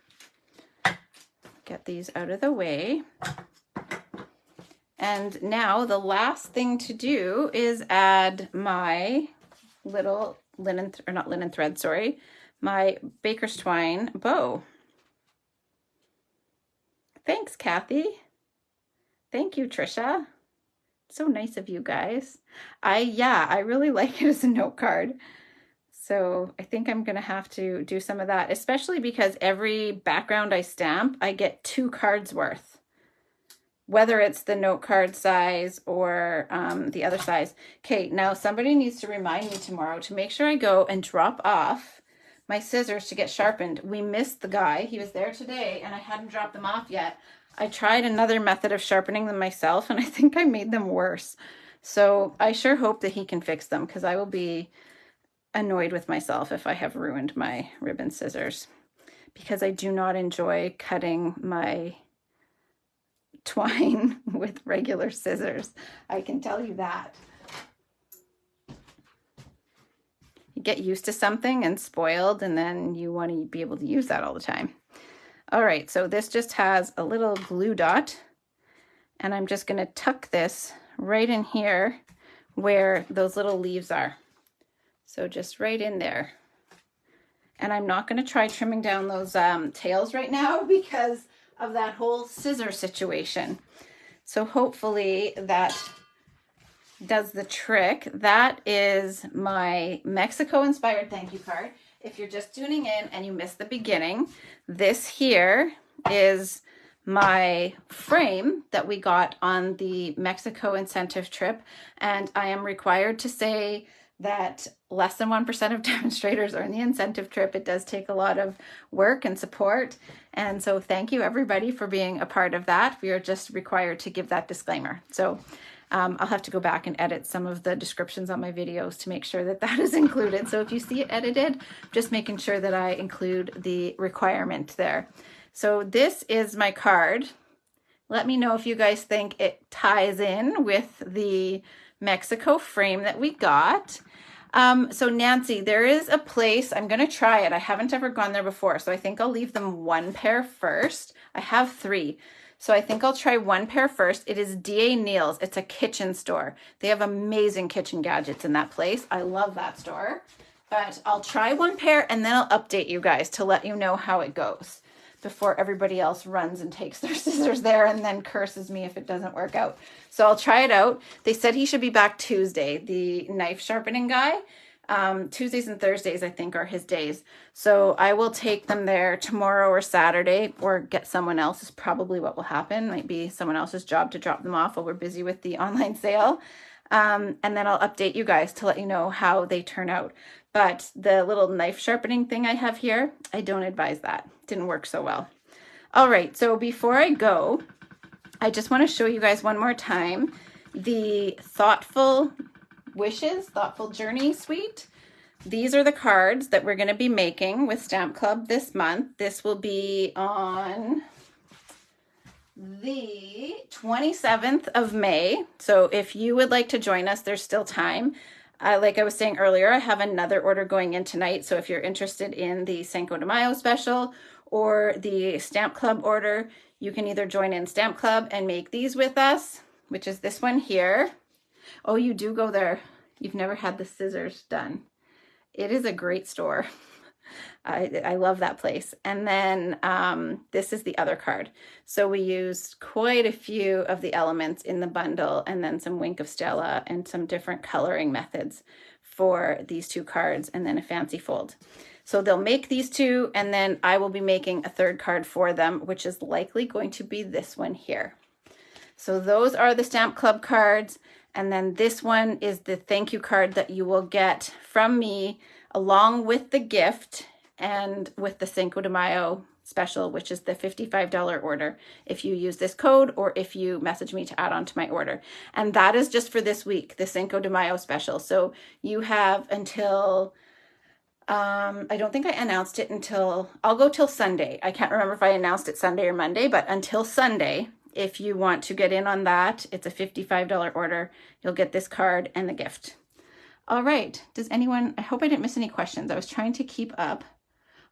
Get these out of the way. And now the last thing to do is add my little my baker's twine bow. Thanks, Kathy. Thank you, Trisha. So nice of you guys. I really like it as a note card. So I think I'm gonna have to do some of that, especially because every background I stamp, I get 2 cards worth, whether it's the note card size or the other size. Okay, now somebody needs to remind me tomorrow to make sure I go and drop off my scissors to get sharpened. We missed the guy. He was there today and I hadn't dropped them off yet. I tried another method of sharpening them myself and I think I made them worse. So I sure hope that he can fix them, because I will be annoyed with myself if I have ruined my ribbon scissors, because I do not enjoy cutting my twine with regular scissors. I can tell you that. You get used to something and spoiled, and then you want to be able to use that all the time. All right, so this just has a little glue dot, and I'm just going to tuck this right in here where those little leaves are. So just right in there. And I'm not going to try trimming down those tails right now because of that whole scissor situation. So hopefully that does the trick. That is my Mexico inspired thank you card. If you're just tuning in and you missed the beginning, this here is my frame that we got on the Mexico incentive trip. And I am required to say that less than 1% of demonstrators are in the incentive trip. It does take a lot of work and support. And so thank you everybody for being a part of that. We are just required to give that disclaimer. So I'll have to go back and edit some of the descriptions on my videos to make sure that that is included. So if you see it edited, just making sure that I include the requirement there. So this is my card. Let me know if you guys think it ties in with the Mexico frame that we got. So Nancy, there is a place, I'm going to try it. I haven't ever gone there before, so I think I'll leave them one pair first. I have 3. So I think I'll try one pair first. It is D.A. Neal's. It's a kitchen store. They have amazing kitchen gadgets in that place. I love that store. But I'll try one pair and then I'll update you guys to let you know how it goes before everybody else runs and takes their scissors there and then curses me if it doesn't work out. So I'll try it out. They said he should be back Tuesday, the knife sharpening guy. Tuesdays and Thursdays, I think, are his days. So I will take them there tomorrow or Saturday, or get someone else is probably what will happen. Might be someone else's job to drop them off while we're busy with the online sale. And then I'll update you guys to let you know how they turn out. But the little knife sharpening thing I have here, I don't advise that. Didn't work so well. All right, so before I go, I just want to show you guys one more time the Thoughtful Wishes, Thoughtful Journey Suite. These are the cards that we're going to be making with Stamp Club this month. This will be on the 27th of May. So if you would like to join us, there's still time. Like I was saying earlier, I have another order going in tonight. So if you're interested in the Cinco de Mayo special or the Stamp Club order, you can either join in Stamp Club and make these with us, which is this one here. Oh, you do go there. You've never had the scissors done. It is a great store. I love that place. And then this is the other card. So we used quite a few of the elements in the bundle, and then some Wink of Stella and some different coloring methods for these 2 cards, and then a fancy fold. So they'll make these 2, and then I will be making a 3rd card for them, which is likely going to be this one here. So those are the Stamp Club cards. And then this one is the thank you card that you will get from me along with the gift and with the Cinco de Mayo special, which is the $55 order if you use this code or if you message me to add on to my order. And that is just for this week, the Cinco de Mayo special. So you have until, I don't think I announced it until, I'll go till Sunday. I can't remember if I announced it Sunday or Monday, but until Sunday, if you want to get in on that, it's a $55 order. You'll get this card and the gift. All right. Does anyone, I hope I didn't miss any questions. I was trying to keep up.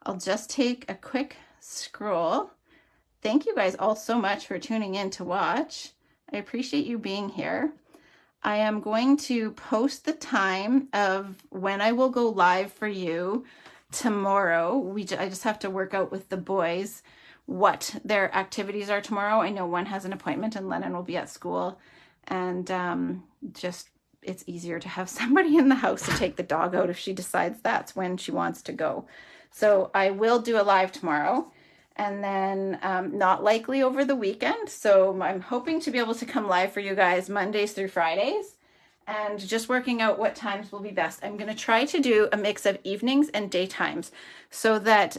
I'll just take a quick scroll. Thank you guys all so much for tuning in to watch. I appreciate you being here. I am going to post the time of when I will go live for you tomorrow. I just have to work out with the boys what their activities are tomorrow. I know one has an appointment and Lennon will be at school, and just it's easier to have somebody in the house to take the dog out if she decides that's when she wants to go. So I will do a live tomorrow, and then not likely over the weekend. So I'm hoping to be able to come live for you guys Mondays through Fridays, and just working out what times will be best. I'm going to try to do a mix of evenings and daytimes so that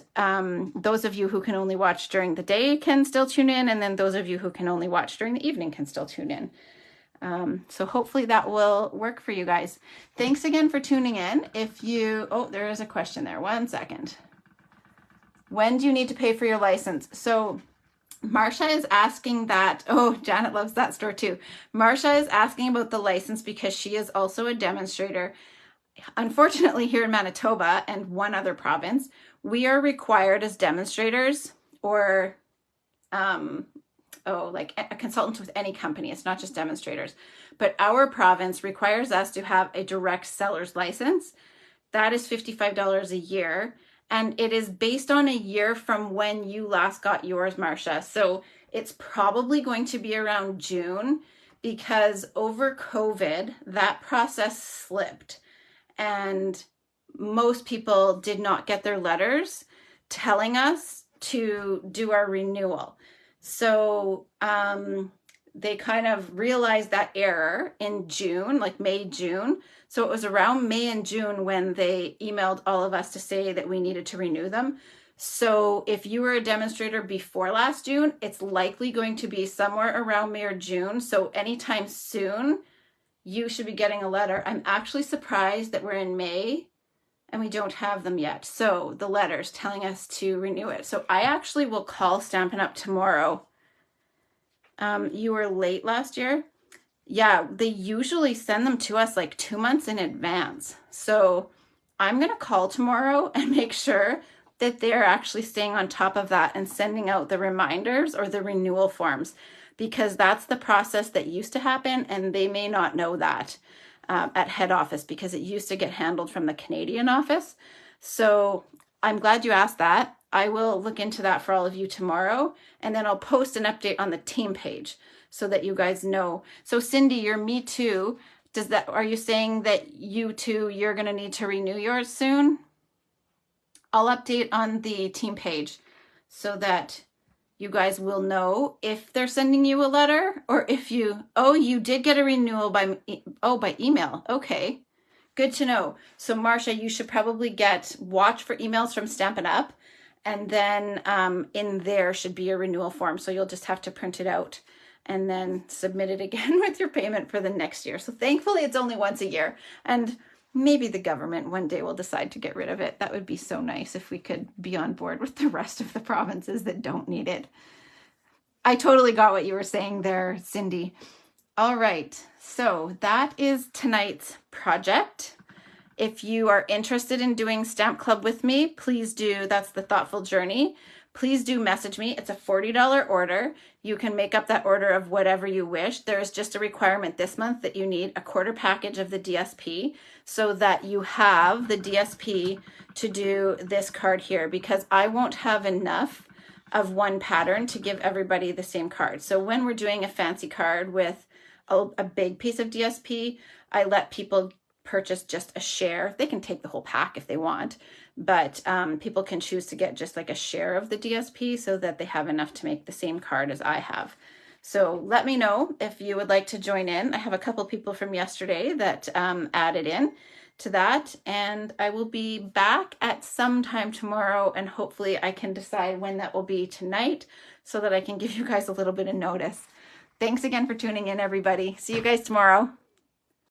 those of you who can only watch during the day can still tune in, and then those of you who can only watch during the evening can still tune in. So hopefully that will work for you guys. Thanks again for tuning in. If you, oh, there is a question there. 1 second. When do you need to pay for your license? So Marsha is asking that. Oh, Janet loves that store too. Marsha is asking about the license because she is also a demonstrator. Unfortunately, here in Manitoba and one other province, we are required as demonstrators or like a consultant with any company. It's not just demonstrators, but our province requires us to have a direct seller's license. That is $55 a year. And it is based on a year from when you last got yours, Marsha. So it's probably going to be around June, because over COVID, that process slipped. And most people did not get their letters telling us to do our renewal. So they kind of realized that error in June, like May, June. So it was around May and June when they emailed all of us to say that we needed to renew them. So if you were a demonstrator before last June, it's likely going to be somewhere around May or June. So anytime soon, you should be getting a letter. I'm actually surprised that we're in May and we don't have them yet. So the letters telling us to renew it. So I actually will call Stampin' Up! Tomorrow. You were late last year? Yeah, they usually send them to us like 2 months in advance. So I'm gonna call tomorrow and make sure that they're actually staying on top of that and sending out the reminders or the renewal forms, because that's the process that used to happen, and they may not know that at head office because it used to get handled from the Canadian office. So I'm glad you asked that. I will look into that for all of you tomorrow, and then I'll post an update on the team page so that you guys know. So Cindy, your Me Too, are you saying that you too, you're gonna need to renew yours soon? I'll update on the team page so that you guys will know if they're sending you a letter, or if you did get a renewal by email. Okay, good to know. So Marcia, you should probably watch for emails from Stampin' Up! And then in there should be a renewal form. So you'll just have to print it out and then submit it again with your payment for the next year. So thankfully it's only once a year, and maybe the government one day will decide to get rid of it. That would be so nice if we could be on board with the rest of the provinces that don't need it. I totally got what you were saying there, Cindy. All right, so that is tonight's project. If you are interested in doing Stamp Club with me, please do. That's the Thoughtful Journey. Please do message me. It's a $40 order. You can make up that order of whatever you wish. There is just a requirement this month that you need a quarter package of the DSP so that you have the DSP to do this card here, because I won't have enough of one pattern to give everybody the same card. So when we're doing a fancy card with a big piece of DSP, I let people purchase just a share. They can take the whole pack if they want, but people can choose to get just like a share of the DSP so that they have enough to make the same card as I have. So let me know if you would like to join in. I have a couple people from yesterday that added in to that, and I will be back at some time tomorrow, and hopefully I can decide when that will be tonight so that I can give you guys a little bit of notice. Thanks again for tuning in, everybody. See you guys tomorrow.